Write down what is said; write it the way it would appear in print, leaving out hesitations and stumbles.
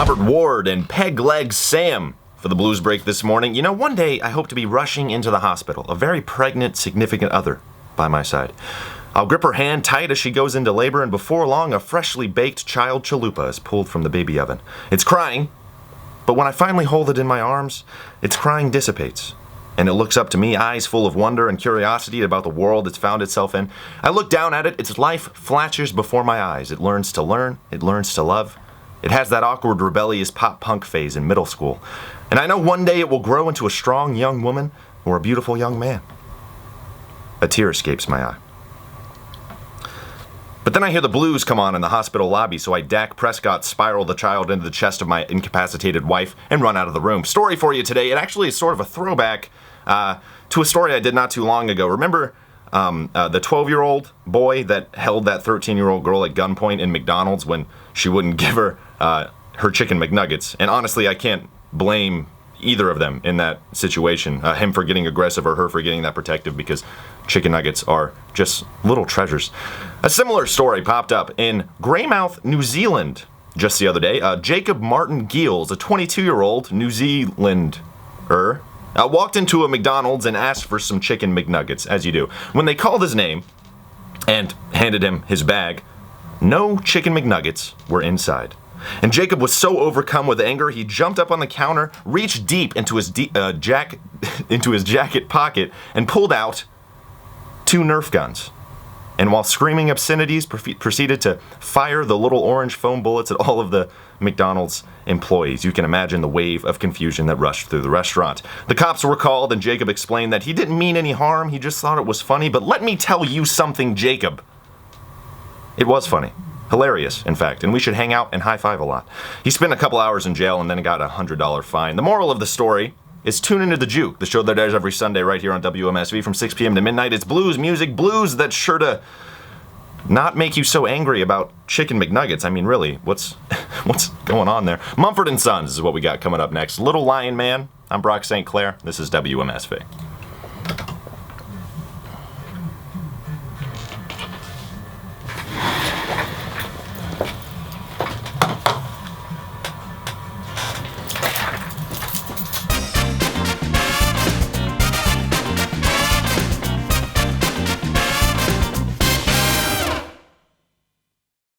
Robert Ward and Peg Leg Sam for the Blues Break this morning. You know, one day I hope to be rushing into the hospital, a very pregnant, significant other by my side. I'll grip her hand tight as she goes into labor, and before long, a freshly baked child chalupa is pulled from the baby oven. It's crying, but when I finally hold it in my arms, its crying dissipates, and it looks up to me, eyes full of wonder and curiosity about the world it's found itself in. I look down at it, its life flashes before my eyes. It learns to learn, it learns to love. It has that awkward, rebellious pop-punk phase in middle school, and I know one day it will grow into a strong young woman or a beautiful young man. A tear escapes my eye. But then I hear the blues come on in the hospital lobby, so I Dak Prescott spiral the child into the chest of my incapacitated wife and run out of the room. Story for you today. It actually is sort of a throwback to a story I did not too long ago. Remember the 12-year-old boy that held that 13-year-old girl at gunpoint in McDonald's when she wouldn't give her her chicken McNuggets? And honestly, I can't blame either of them in that situation. Him for getting aggressive or her for getting that protective, because chicken nuggets are just little treasures. A similar story popped up in Greymouth, New Zealand just the other day. Jacob Martin Giels, a 22-year-old New Zealander, walked into a McDonald's and asked for some chicken McNuggets, as you do. When they called his name and handed him his bag, no chicken McNuggets were inside. And Jacob was so overcome with anger, he jumped up on the counter, reached deep into his jacket pocket, and pulled out 2 Nerf guns. And while screaming obscenities, proceeded to fire the little orange foam bullets at all of the McDonald's employees. You can imagine the wave of confusion that rushed through the restaurant. The cops were called, and Jacob explained that he didn't mean any harm, he just thought it was funny. But let me tell you something, Jacob. It was funny. Hilarious, in fact, and we should hang out and high-five a lot. He spent a couple hours in jail and then got a $100 fine. The moral of the story is tune into The Juke, the show that airs every Sunday right here on WMSV from 6 p.m. to midnight. It's blues music, blues that's sure to not make you so angry about chicken McNuggets. I mean, really, what's going on there? Mumford & Sons is what we got coming up next. Little Lion Man. I'm Brock St. Clair. This is WMSV.